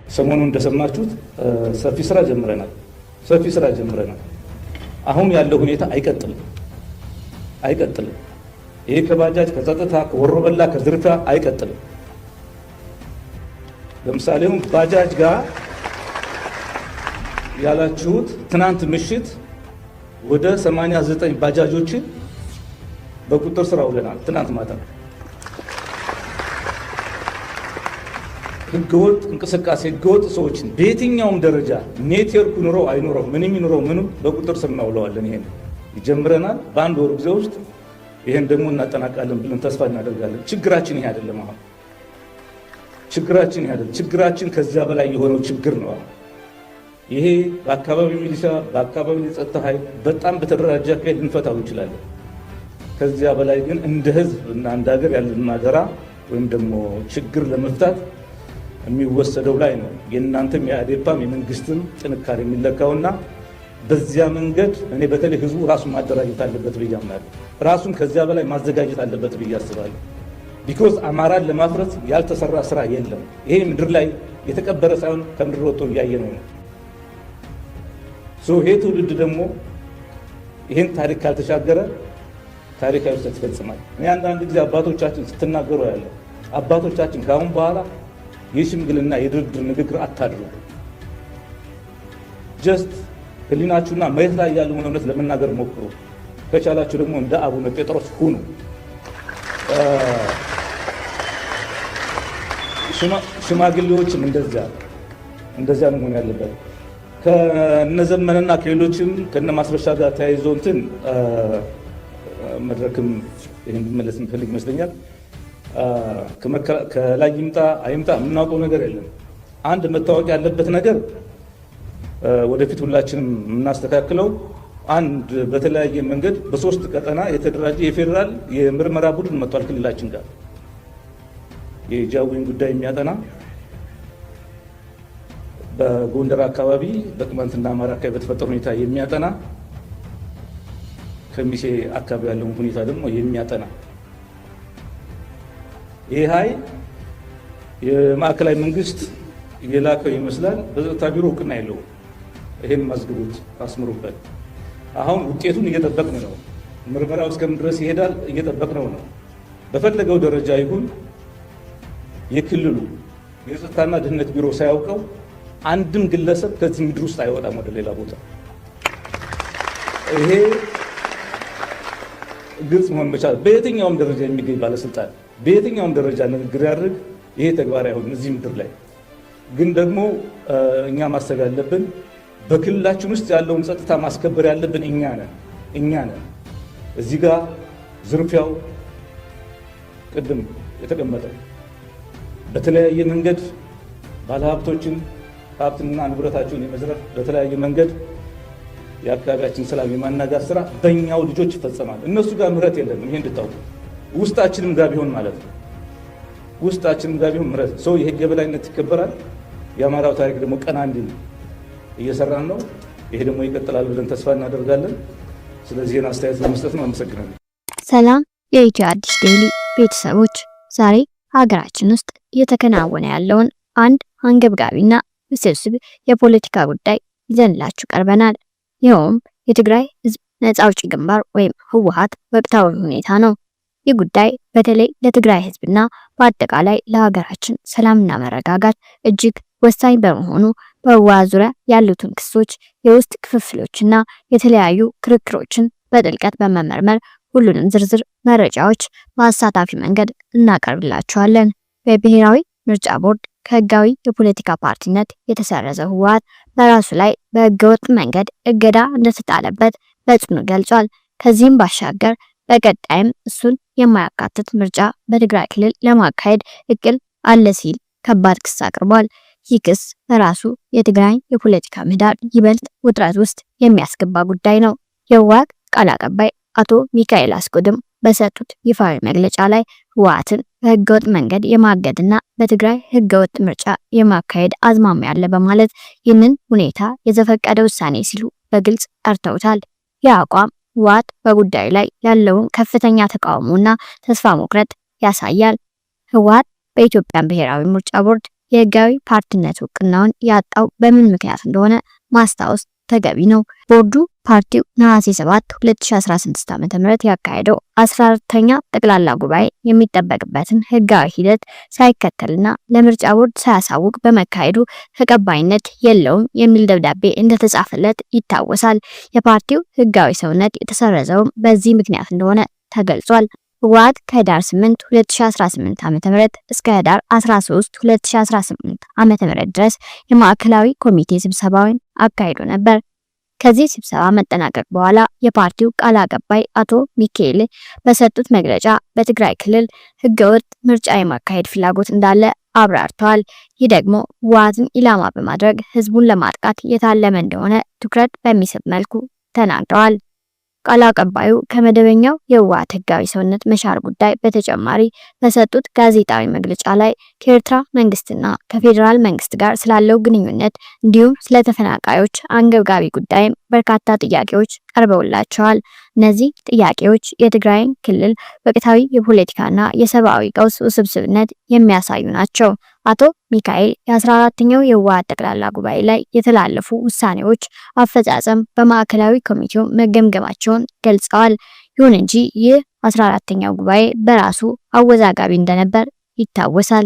ሰሞኑን እንደሰማችሁት ሰፊ ስራ ጀምረናል። አሁን ያለው ሁኔታ አይቀጥልም። ይሄ ከባጃጅ ከጸጥታ ከወሮበላ ከዝርፊያ አይቀጥልም። ለምሳሌ ባጃጅ ጋር ያላችሁት ትናንት ምሽት ወደ 89 ባጃጆችን በቁጥጥር ስር አውለናል። ትናንት ማታ ህገወጥ እንቅስቃሴ ህገወጥ ሰዎችን በየትኛውም ደረጃ ኔትወርክ ኑረው አይኑረው ምንም ይኑረው ምንም በቁጥጥር ስር እናውለዋለን። ይሄን ይጀምረናል። በአንድ ወር ጊዜ ውስጥ ይሄን ደግሞ እናጠናቃለን ብለን ተስፋ እናደርጋለን። ችግራችን ይሄ አይደለም። አሁን ችግራችን ከዚያ በላይ የሆነው ችግር ነው። ይሄ በአካባቢ ሚሊሻ በአካባቢ የጸጥታ ኃይል በጣም በተደራጀ አካሄድ ልንፈታው እንችላለን። ከዚያ በላይ ግን እንደ ህዝብ እና እንደ ሀገር ያለን አደራ ወይም ደግሞ ችግር ለመፍታት የሚወሰደው ላይ ነው የእናንተም የአዴፓም የመንግስትም ጥንካሬ የሚለካውና በዚያ መንገድ እኔ በተለይ ህዝቡ ራሱን ማደራጀት አለበት ብዬ አምናለሁ። ራሱን ከዚያ በላይ ማዘጋጀት አለበት ብዬ አስባለሁ። ቢኮዝ አማራን ለማፍረስ ያልተሰራ ስራ የለም። ይሄ ምድር ላይ የተቀበረ ሳይሆን ከምድር ወጥቶ እያየነው ነው። ይሄ ትውልድ ደግሞ ይህን ታሪክ ካልተሻገረ ታሪካዊ ስህተት ይፈጽማል። እኔ አንዳንድ ጊዜ አባቶቻችን ስትናገሩ ያለ አባቶቻችን ከአሁን በኋላ የሽምግልና የድርድር ንግግር አታድርጉ። ጀስት ህሊናችሁና መሬት ላይ ያለውን እውነት ለመናገር ሞክሩ። ከቻላችሁ ደግሞ እንደ አቡነ ጴጥሮስ ሁኑ። ሽማግሌዎችም እንደዚያ ነው መሆን ያለበት። ከነዘመንና ከሌሎችም ከነማስረሻ ጋር ተያይዞ እንትን መድረክም ይሄን ቢመለስ እንፈልግ ይመስለኛል። ከላይ ይምጣ አይምጣ የምናውቀው ነገር የለም። አንድ መታወቅ ያለበት ነገር ወደፊት ሁላችንም የምናስተካክለው አንድ በተለያየ መንገድ በሶስት ቀጠና የተደራጀ የፌዴራል የምርመራ ቡድን መጥቷል ክልላችን ጋር የጃዊን ጉዳይ የሚያጠና በጎንደር አካባቢ በቅማንትና አማራ አካባቢ በተፈጠረ ሁኔታ የሚያጠና ከሚሴ አካባቢ ያለውን ሁኔታ ደግሞ የሚያጠና ይሄ ኃይል የማዕከላዊ መንግስት የላከው ይመስላል። በጸጥታ ቢሮ እውቅና የለውም። ይሄን ማዝግቡት አስምሩበት። አሁን ውጤቱን እየጠበቅን ነው። ምርመራው እስከምን ድረስ ይሄዳል እየጠበቅነው ነው። በፈለገው ደረጃ ይሁን የክልሉ የጸጥታና ደህንነት ቢሮ ሳያውቀው አንድም ግለሰብ ከዚህ ምድር ውስጥ አይወጣም ወደ ሌላ ቦታ። ይሄ ግልጽ መሆን መቻል። በየትኛውም ደረጃ የሚገኝ ባለስልጣን በየትኛውም ደረጃ ንግግር ያድርግ ይሄ ተግባር አይሆንም። እዚህ ምድር ላይ ግን ደግሞ እኛ ማሰብ ያለብን በክልላችን ውስጥ ያለውን ጸጥታ ማስከበር ያለብን እኛ ነን። እዚህ ጋር ዝርፊያው ቅድም የተቀመጠው በተለያየ መንገድ ባለሀብቶችን ሀብትና ንብረታቸውን የመዝረፍ በተለያየ መንገድ የአካባቢያችን ሰላም የማናጋት ስራ በእኛው ልጆች ይፈጸማል። እነሱ ጋር ምህረት የለንም። ይሄ እንድታውቁ ውስጣችንም ጋር ቢሆን ማለት ነው። ውስጣችንም ጋር ቢሆን ምህረት ሰው የህግ የበላይነት ይከበራል። የአማራው ታሪክ ደግሞ ቀና እንዲል እየሰራን ነው። ይሄ ደግሞ ይቀጥላል ብለን ተስፋ እናደርጋለን። ስለዚህ አስተያየት ለመስጠት ነው። አመሰግናለሁ። ሰላም የኢትዮ አዲስ ዴይሊ ቤተሰቦች፣ ዛሬ ሀገራችን ውስጥ እየተከናወነ ያለውን አንድ አንገብጋቢና ውስብስብ የፖለቲካ ጉዳይ ይዘንላችሁ ቀርበናል። ይኸውም የትግራይ ህዝብ ነፃ አውጪ ግንባር ወይም ህወሓት ወቅታዊ ሁኔታ ነው። ይህ ጉዳይ በተለይ ለትግራይ ህዝብና በአጠቃላይ ለሀገራችን ሰላምና መረጋጋት እጅግ ወሳኝ በመሆኑ በህወሓት ዙሪያ ያሉትን ክሶች፣ የውስጥ ክፍፍሎችና የተለያዩ ክርክሮችን በጥልቀት በመመርመር ሁሉንም ዝርዝር መረጃዎች በአሳታፊ መንገድ እናቀርብላችኋለን። በብሔራዊ ምርጫ ቦርድ ከህጋዊ የፖለቲካ ፓርቲነት የተሰረዘ ህወሓት በራሱ ላይ በህገወጥ መንገድ እገዳ እንደተጣለበት በጽኑ ገልጿል። ከዚህም ባሻገር በቀጣይም እሱን የማያካትት ምርጫ በትግራይ ክልል ለማካሄድ እቅድ አለ ሲል ከባድ ክስ አቅርቧል። ይህ ክስ በራሱ የትግራይ የፖለቲካ ምህዳር ይበልጥ ውጥረት ውስጥ የሚያስገባ ጉዳይ ነው። የህወሓት ቃል አቀባይ አቶ ሚካኤል አስቆድም በሰጡት ይፋዊ መግለጫ ላይ ህወሓትን በህገወጥ መንገድ የማገድና በትግራይ ህገወጥ ምርጫ የማካሄድ አዝማሚያ አለ በማለት ይህንን ሁኔታ የዘፈቀደ ውሳኔ ሲሉ በግልጽ ጠርተውታል። ይህ አቋም ህወሓት በጉዳዩ ላይ ያለውን ከፍተኛ ተቃውሞና ተስፋ መቁረጥ ያሳያል። ህወሓት በኢትዮጵያ ብሔራዊ ምርጫ ቦርድ የህጋዊ ፓርቲነት እውቅናውን ያጣው በምን ምክንያት እንደሆነ ማስታወስ ተገቢ ነው። ቦርዱ ፓርቲው ነሐሴ 7 2016 ዓ.ም ያካሄደው 14ኛ ጠቅላላ ጉባኤ የሚጠበቅበትን ህጋዊ ሂደት ሳይከተልና ለምርጫ ቦርድ ሳያሳውቅ በመካሄዱ ተቀባይነት የለውም የሚል ደብዳቤ እንደተጻፈለት ይታወሳል። የፓርቲው ህጋዊ ሰውነት የተሰረዘውም በዚህ ምክንያት እንደሆነ ተገልጿል። ህወሓት ከህዳር 8 2018 ዓ.ም እስከ ህዳር 13 2018 ዓ.ም ድረስ የማዕከላዊ ኮሚቴ ስብሰባውን አካሂዶ ነበር። ከዚህ ስብሰባ መጠናቀቅ በኋላ የፓርቲው ቃል አቀባይ አቶ ሚካኤል በሰጡት መግለጫ በትግራይ ክልል ህገወጥ ምርጫ የማካሄድ ፍላጎት እንዳለ አብራርተዋል። ይህ ደግሞ ህወሓትን ኢላማ በማድረግ ህዝቡን ለማጥቃት የታለመ እንደሆነ ትኩረት በሚስብ መልኩ ተናግረዋል። ቃል አቀባዩ ከመደበኛው የህወሓት ህጋዊ ሰውነት መሻር ጉዳይ በተጨማሪ በሰጡት ጋዜጣዊ መግለጫ ላይ ከኤርትራ መንግስትና ከፌዴራል መንግስት ጋር ስላለው ግንኙነት እንዲሁም ስለ ተፈናቃዮች አንገብጋቢ ጉዳይም በርካታ ጥያቄዎች ቀርበውላቸዋል። እነዚህ ጥያቄዎች የትግራይን ክልል ወቅታዊ የፖለቲካና የሰብአዊ ቀውስ ውስብስብነት የሚያሳዩ ናቸው። አቶ ሚካኤል የ14ኛው የህወሓት ጠቅላላ ጉባኤ ላይ የተላለፉ ውሳኔዎች አፈጻጸም በማዕከላዊ ኮሚቴው መገምገማቸውን ገልጸዋል። ይሁን እንጂ ይህ 14ኛው ጉባኤ በራሱ አወዛጋቢ እንደነበር ይታወሳል።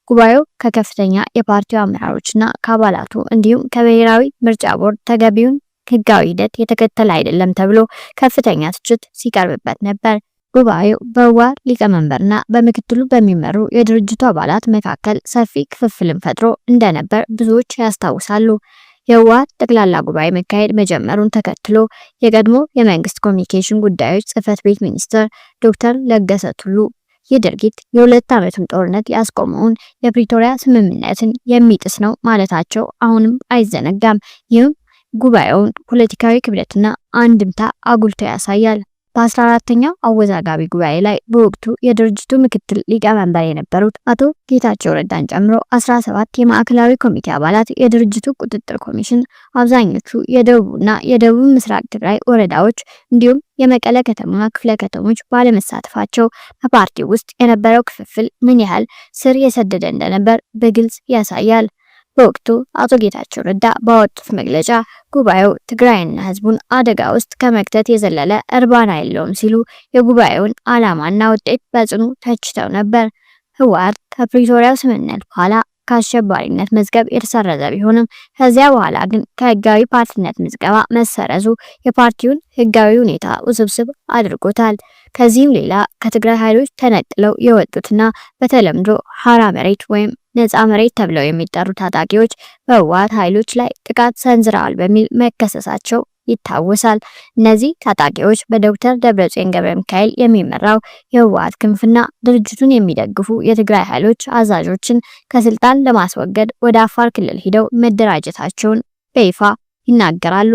ጉባኤው ከከፍተኛ የፓርቲው አመራሮችና ከአባላቱ እንዲሁም ከብሔራዊ ምርጫ ቦርድ ተገቢውን ህጋዊ ሂደት የተከተለ አይደለም ተብሎ ከፍተኛ ትችት ሲቀርብበት ነበር። ጉባኤው በህወሓት ሊቀመንበርና በምክትሉ በሚመሩ የድርጅቱ አባላት መካከል ሰፊ ክፍፍልን ፈጥሮ እንደነበር ብዙዎች ያስታውሳሉ። የህወሓት ጠቅላላ ጉባኤ መካሄድ መጀመሩን ተከትሎ የቀድሞ የመንግስት ኮሚኒኬሽን ጉዳዮች ጽህፈት ቤት ሚኒስትር ዶክተር ለገሰ ቱሉ ይህ ድርጊት የ2 ዓመቱን ጦርነት ያስቆመውን የፕሪቶሪያ ስምምነትን የሚጥስ ነው ማለታቸው አሁንም አይዘነጋም። ይህም ጉባኤውን ፖለቲካዊ ክብደትና አንድምታ አጉልቶ ያሳያል። በ14ኛው አወዛጋቢ ጉባኤ ላይ በወቅቱ የድርጅቱ ምክትል ሊቀመንበር የነበሩት አቶ ጌታቸው ረዳን ጨምሮ 17 የማዕከላዊ ኮሚቴ አባላት፣ የድርጅቱ ቁጥጥር ኮሚሽን፣ አብዛኞቹ የደቡብና የደቡብ ምስራቅ ትግራይ ወረዳዎች እንዲሁም የመቀለ ከተማ ክፍለ ከተሞች ባለመሳተፋቸው በፓርቲው ውስጥ የነበረው ክፍፍል ምን ያህል ስር የሰደደ እንደነበር በግልጽ ያሳያል። በወቅቱ አቶ ጌታቸው ረዳ ባወጡት መግለጫ ጉባኤው ትግራይና ህዝቡን አደጋ ውስጥ ከመክተት የዘለለ እርባና የለውም ሲሉ የጉባኤውን ዓላማና ውጤት በጽኑ ተችተው ነበር። ህወሓት ከፕሪቶሪያው ስምምነት በኋላ ከአሸባሪነት መዝገብ የተሰረዘ ቢሆንም ከዚያ በኋላ ግን ከህጋዊ ፓርቲነት ምዝገባ መሰረዙ የፓርቲውን ህጋዊ ሁኔታ ውስብስብ አድርጎታል። ከዚህም ሌላ ከትግራይ ኃይሎች ተነጥለው የወጡትና በተለምዶ ሐራ መሬት ወይም ነፃ መሬት ተብለው የሚጠሩ ታጣቂዎች በህወሓት ኃይሎች ላይ ጥቃት ሰንዝረዋል በሚል መከሰሳቸው ይታወሳል። እነዚህ ታጣቂዎች በዶክተር ደብረጽዮን ገብረሚካኤል የሚመራው የህወሓት ክንፍና ድርጅቱን የሚደግፉ የትግራይ ኃይሎች አዛዦችን ከስልጣን ለማስወገድ ወደ አፋር ክልል ሂደው መደራጀታቸውን በይፋ ይናገራሉ።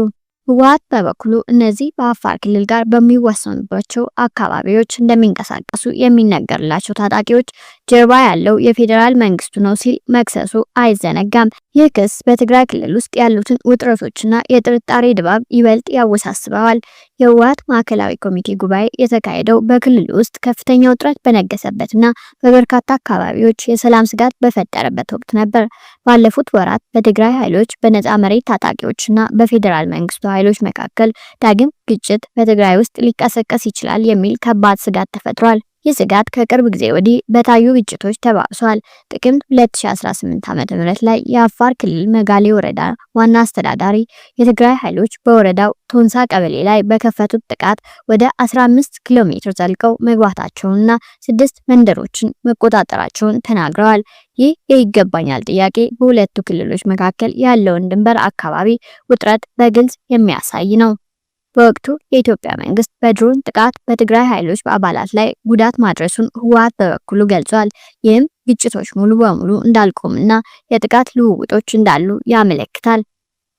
ህወሓት በበኩሉ እነዚህ በአፋር ክልል ጋር በሚዋሰኑባቸው አካባቢዎች እንደሚንቀሳቀሱ የሚነገርላቸው ታጣቂዎች ጀርባ ያለው የፌዴራል መንግስቱ ነው ሲል መክሰሱ አይዘነጋም። ይህ ክስ በትግራይ ክልል ውስጥ ያሉትን ውጥረቶችና የጥርጣሬ ድባብ ይበልጥ ያወሳስበዋል። የህወሓት ማዕከላዊ ኮሚቴ ጉባኤ የተካሄደው በክልሉ ውስጥ ከፍተኛ ውጥረት በነገሰበትና በበርካታ አካባቢዎች የሰላም ስጋት በፈጠረበት ወቅት ነበር። ባለፉት ወራት በትግራይ ኃይሎች፣ በነፃ መሬት ታጣቂዎችና በፌዴራል መንግስቱ ኃይሎች መካከል ዳግም ግጭት በትግራይ ውስጥ ሊቀሰቀስ ይችላል የሚል ከባድ ስጋት ተፈጥሯል። ይህ ስጋት ከቅርብ ጊዜ ወዲህ በታዩ ግጭቶች ተባብሷል። ጥቅምት 2018 ዓ.ም ላይ የአፋር ክልል መጋሌ ወረዳ ዋና አስተዳዳሪ የትግራይ ኃይሎች በወረዳው ቶንሳ ቀበሌ ላይ በከፈቱት ጥቃት ወደ 15 ኪሎ ሜትር ዘልቀው መግባታቸውንና 6 መንደሮችን መቆጣጠራቸውን ተናግረዋል። ይህ የይገባኛል ጥያቄ በሁለቱ ክልሎች መካከል ያለውን ድንበር አካባቢ ውጥረት በግልጽ የሚያሳይ ነው። በወቅቱ የኢትዮጵያ መንግስት በድሮን ጥቃት በትግራይ ኃይሎች አባላት ላይ ጉዳት ማድረሱን ህወሓት በበኩሉ ገልጿል። ይህም ግጭቶች ሙሉ በሙሉ እንዳልቆሙና የጥቃት ልውውጦች እንዳሉ ያመለክታል።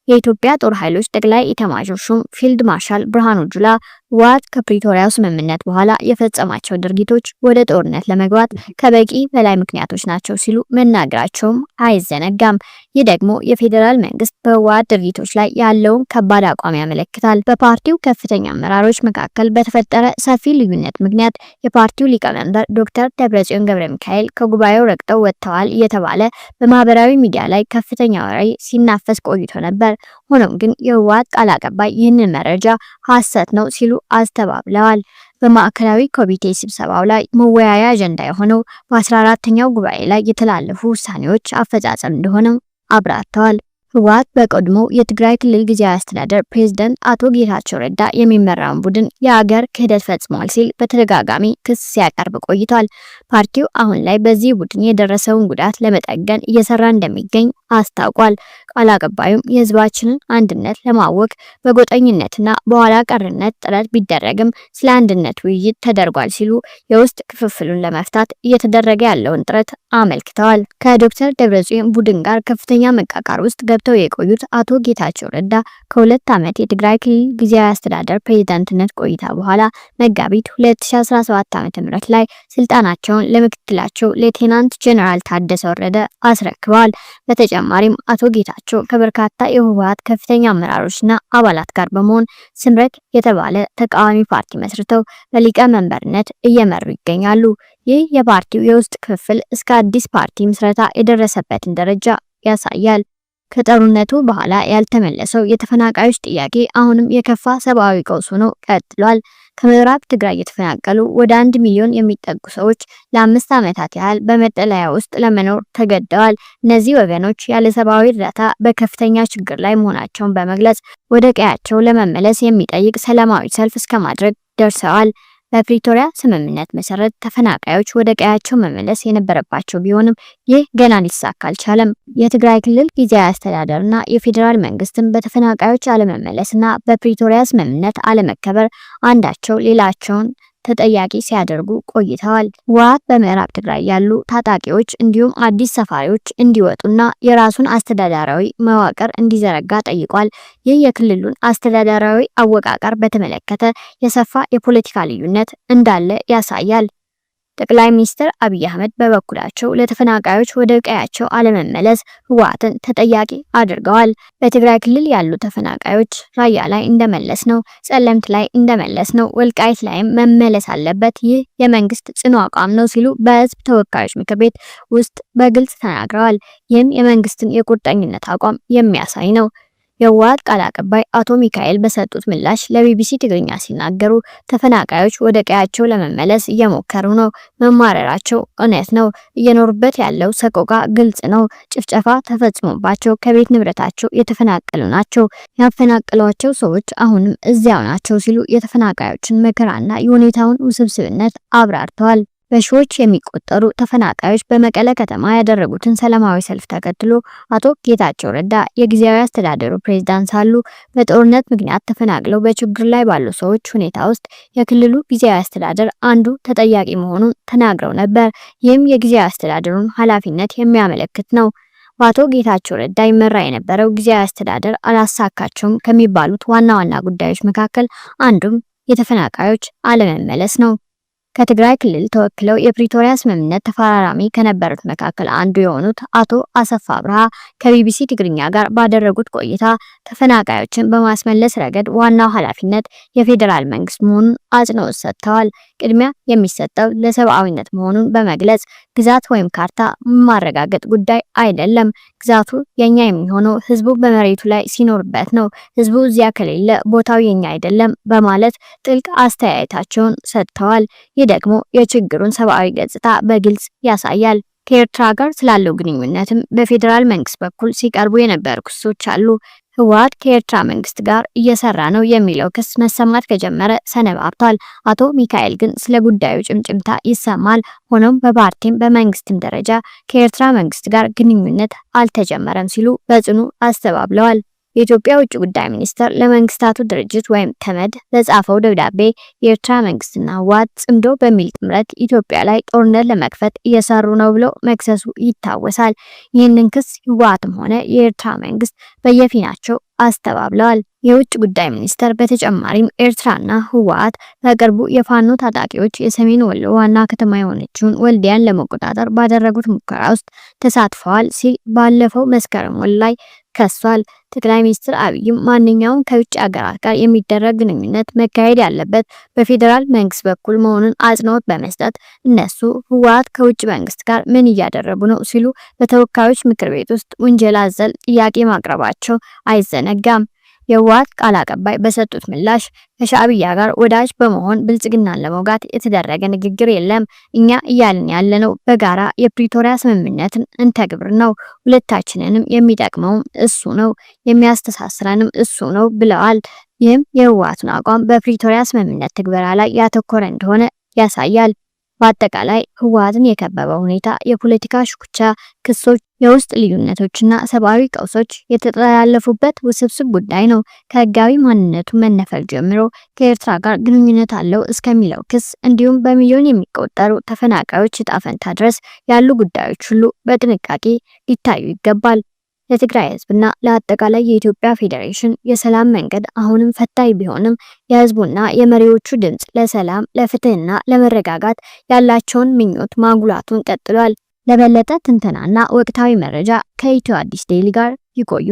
የኢትዮጵያ ጦር ኃይሎች ጠቅላይ ኢታማዦር ሹም ፊልድ ማርሻል ብርሃኑ ጁላ ህወሓት ከፕሪቶሪያው ስምምነት በኋላ የፈጸማቸው ድርጊቶች ወደ ጦርነት ለመግባት ከበቂ በላይ ምክንያቶች ናቸው ሲሉ መናገራቸውም አይዘነጋም። ይህ ደግሞ የፌዴራል መንግስት በህወሓት ድርጊቶች ላይ ያለውን ከባድ አቋም ያመለክታል። በፓርቲው ከፍተኛ አመራሮች መካከል በተፈጠረ ሰፊ ልዩነት ምክንያት የፓርቲው ሊቀመንበር ዶክተር ደብረጽዮን ገብረ ሚካኤል ከጉባኤው ረግጠው ወጥተዋል እየተባለ በማህበራዊ ሚዲያ ላይ ከፍተኛ ወሬ ሲናፈስ ቆይቶ ነበር። ሆኖም ግን የህወሓት ቃል አቀባይ ይህንን መረጃ ሐሰት ነው ሲሉ አስተባብለዋል። በማዕከላዊ ኮሚቴ ስብሰባው ላይ መወያያ አጀንዳ የሆነው በ14ኛው ጉባኤ ላይ የተላለፉ ውሳኔዎች አፈጻጸም እንደሆነ አብራርተዋል። ህወሓት በቀድሞው የትግራይ ክልል ጊዜያዊ አስተዳደር ፕሬዝዳንት አቶ ጌታቸው ረዳ የሚመራውን ቡድን የአገር ክህደት ፈጽሟል ሲል በተደጋጋሚ ክስ ሲያቀርብ ቆይቷል። ፓርቲው አሁን ላይ በዚህ ቡድን የደረሰውን ጉዳት ለመጠገን እየሰራ እንደሚገኝ አስታውቋል። ቃል አቀባዩም የህዝባችንን አንድነት ለማወክ በጎጠኝነትና በኋላ ቀርነት ጥረት ቢደረግም ስለ አንድነት ውይይት ተደርጓል ሲሉ የውስጥ ክፍፍሉን ለመፍታት እየተደረገ ያለውን ጥረት አመልክተዋል። ከዶክተር ደብረጽዮን ቡድን ጋር ከፍተኛ መቃቃር ውስጥ ገብተው የቆዩት አቶ ጌታቸው ረዳ ከ2 ዓመት የትግራይ ክልል ጊዜያዊ አስተዳደር ፕሬዝዳንትነት ቆይታ በኋላ መጋቢት 2017 ዓ.ም ላይ ስልጣናቸውን ለምክትላቸው ሌተናንት ጄኔራል ታደሰ ወረደ አስረክበዋል። በተጨማሪም አቶ ጌታቸው ከበርካታ የህወሓት ከፍተኛ አመራሮችና አባላት ጋር በመሆን ስምረት የተባለ ተቃዋሚ ፓርቲ መስርተው በሊቀመንበርነት እየመሩ ይገኛሉ። ይህ የፓርቲው የውስጥ ክፍል እስከ አዲስ ፓርቲ ምስረታ የደረሰበትን ደረጃ ያሳያል። ከጦርነቱ በኋላ ያልተመለሰው የተፈናቃዮች ጥያቄ አሁንም የከፋ ሰብአዊ ቀውስ ሆኖ ቀጥሏል። ከምዕራብ ትግራይ የተፈናቀሉ ወደ 1 ሚሊዮን የሚጠጉ ሰዎች ለ5 ዓመታት ያህል በመጠለያ ውስጥ ለመኖር ተገደዋል። እነዚህ ወገኖች ያለ ሰብአዊ እርዳታ በከፍተኛ ችግር ላይ መሆናቸውን በመግለጽ ወደ ቀያቸው ለመመለስ የሚጠይቅ ሰላማዊ ሰልፍ እስከ ማድረግ ደርሰዋል። በፕሪቶሪያ ስምምነት መሰረት ተፈናቃዮች ወደ ቀያቸው መመለስ የነበረባቸው ቢሆንም ይህ ገና ሊሳካ አልቻለም። የትግራይ ክልል ጊዜያዊ አስተዳደርና የፌዴራል መንግስትን በተፈናቃዮች አለመመለስና በፕሪቶሪያ ስምምነት አለመከበር አንዳቸው ሌላቸውን ተጠያቂ ሲያደርጉ ቆይተዋል። ህወሓት በምዕራብ ትግራይ ያሉ ታጣቂዎች እንዲሁም አዲስ ሰፋሪዎች እንዲወጡና የራሱን አስተዳደራዊ መዋቅር እንዲዘረጋ ጠይቋል። ይህ የክልሉን አስተዳደራዊ አወቃቀር በተመለከተ የሰፋ የፖለቲካ ልዩነት እንዳለ ያሳያል። ጠቅላይ ሚኒስትር አብይ አህመድ በበኩላቸው ለተፈናቃዮች ወደ ቀያቸው አለመመለስ ህወሓትን ተጠያቂ አድርገዋል። በትግራይ ክልል ያሉ ተፈናቃዮች ራያ ላይ እንደመለስ ነው፣ ጸለምት ላይ እንደመለስ ነው፣ ወልቃይት ላይም መመለስ አለበት፣ ይህ የመንግስት ጽኑ አቋም ነው ሲሉ በህዝብ ተወካዮች ምክር ቤት ውስጥ በግልጽ ተናግረዋል። ይህም የመንግስትን የቁርጠኝነት አቋም የሚያሳይ ነው። የህወሓት ቃል አቀባይ አቶ ሚካኤል በሰጡት ምላሽ ለቢቢሲ ትግርኛ ሲናገሩ ተፈናቃዮች ወደ ቀያቸው ለመመለስ እየሞከሩ ነው፣ መማረራቸው እውነት ነው፣ እየኖሩበት ያለው ሰቆቃ ግልጽ ነው፣ ጭፍጨፋ ተፈጽሞባቸው ከቤት ንብረታቸው የተፈናቀሉ ናቸው፣ ያፈናቀሏቸው ሰዎች አሁንም እዚያው ናቸው ሲሉ የተፈናቃዮችን መከራና የሁኔታውን ውስብስብነት አብራርተዋል። በሺዎች የሚቆጠሩ ተፈናቃዮች በመቀለ ከተማ ያደረጉትን ሰላማዊ ሰልፍ ተከትሎ አቶ ጌታቸው ረዳ የጊዜያዊ አስተዳደሩ ፕሬዝዳንት ሳሉ በጦርነት ምክንያት ተፈናቅለው በችግር ላይ ባሉ ሰዎች ሁኔታ ውስጥ የክልሉ ጊዜያዊ አስተዳደር አንዱ ተጠያቂ መሆኑን ተናግረው ነበር። ይህም የጊዜያዊ አስተዳደሩን ኃላፊነት የሚያመለክት ነው። በአቶ ጌታቸው ረዳ ይመራ የነበረው ጊዜያዊ አስተዳደር አላሳካቸውም ከሚባሉት ዋና ዋና ጉዳዮች መካከል አንዱም የተፈናቃዮች አለመመለስ ነው። ከትግራይ ክልል ተወክለው የፕሪቶሪያ ስምምነት ተፈራራሚ ከነበሩት መካከል አንዱ የሆኑት አቶ አሰፋ አብርሃ ከቢቢሲ ትግርኛ ጋር ባደረጉት ቆይታ ተፈናቃዮችን በማስመለስ ረገድ ዋናው ኃላፊነት የፌዴራል መንግስት መሆኑን አጽንኦት ሰጥተዋል። ቅድሚያ የሚሰጠው ለሰብአዊነት መሆኑን በመግለጽ ግዛት ወይም ካርታ ማረጋገጥ ጉዳይ አይደለም፣ ግዛቱ የኛ የሚሆነው ህዝቡ በመሬቱ ላይ ሲኖርበት ነው፣ ህዝቡ እዚያ ከሌለ ቦታው የኛ አይደለም በማለት ጥልቅ አስተያየታቸውን ሰጥተዋል። ደግሞ የችግሩን ሰብአዊ ገጽታ በግልጽ ያሳያል። ከኤርትራ ጋር ስላለው ግንኙነትም በፌዴራል መንግስት በኩል ሲቀርቡ የነበሩ ክሶች አሉ። ህወሓት ከኤርትራ መንግስት ጋር እየሰራ ነው የሚለው ክስ መሰማት ከጀመረ ሰነባብቷል። አቶ ሚካኤል ግን ስለ ጉዳዩ ጭምጭምታ ይሰማል። ሆኖም በፓርቲም በመንግስትም ደረጃ ከኤርትራ መንግስት ጋር ግንኙነት አልተጀመረም ሲሉ በጽኑ አስተባብለዋል። የኢትዮጵያ ውጭ ጉዳይ ሚኒስቴር ለመንግስታቱ ድርጅት ወይም ተመድ በጻፈው ደብዳቤ የኤርትራ መንግስትና ህወሓት ጽምዶ በሚል ጥምረት ኢትዮጵያ ላይ ጦርነት ለመክፈት እየሰሩ ነው ብሎ መክሰሱ ይታወሳል። ይህንን ክስ ህወሓትም ሆነ የኤርትራ መንግስት በየፊናቸው አስተባብለዋል። የውጭ ጉዳይ ሚኒስቴር በተጨማሪም ኤርትራና ህወሓት በቅርቡ የፋኖ ታጣቂዎች የሰሜን ወሎ ዋና ከተማ የሆነችውን ወልዲያን ለመቆጣጠር ባደረጉት ሙከራ ውስጥ ተሳትፈዋል ሲል ባለፈው መስከረም ወር ላይ ከሷል። ጠቅላይ ሚኒስትር አብይም ማንኛውም ከውጭ ሀገራት ጋር የሚደረግ ግንኙነት መካሄድ ያለበት በፌዴራል መንግስት በኩል መሆኑን አጽንኦት በመስጠት እነሱ ህወሓት ከውጭ መንግስት ጋር ምን እያደረጉ ነው ሲሉ በተወካዮች ምክር ቤት ውስጥ ውንጀላ አዘል ጥያቄ ማቅረባቸው አይዘነጋም። የህወሓት ቃል አቀባይ በሰጡት ምላሽ ከሻዕቢያ ጋር ወዳጅ በመሆን ብልጽግናን ለመውጋት የተደረገ ንግግር የለም። እኛ እያልን ያለነው በጋራ የፕሪቶሪያ ስምምነትን እንተግብር ነው። ሁለታችንንም የሚጠቅመውም እሱ ነው፣ የሚያስተሳስረንም እሱ ነው ብለዋል። ይህም የህወሓትን አቋም በፕሪቶሪያ ስምምነት ትግበራ ላይ ያተኮረ እንደሆነ ያሳያል። በአጠቃላይ ህወሓትን የከበበው ሁኔታ የፖለቲካ ሽኩቻ፣ ክሶች፣ የውስጥ ልዩነቶችና ሰብአዊ ቀውሶች የተጠላለፉበት ውስብስብ ጉዳይ ነው። ከህጋዊ ማንነቱ መነፈል ጀምሮ ከኤርትራ ጋር ግንኙነት አለው እስከሚለው ክስ እንዲሁም በሚሊዮን የሚቆጠሩ ተፈናቃዮች ዕጣ ፈንታ ድረስ ያሉ ጉዳዮች ሁሉ በጥንቃቄ ሊታዩ ይገባል። ለትግራይ ህዝብና ለአጠቃላይ የኢትዮጵያ ፌዴሬሽን የሰላም መንገድ አሁንም ፈታኝ ቢሆንም የህዝቡና የመሪዎቹ ድምጽ ለሰላም፣ ለፍትህና ለመረጋጋት ያላቸውን ምኞት ማጉላቱን ቀጥሏል። ለበለጠ ትንተናና ወቅታዊ መረጃ ከኢትዮ አዲስ ዴይሊ ጋር ይቆዩ።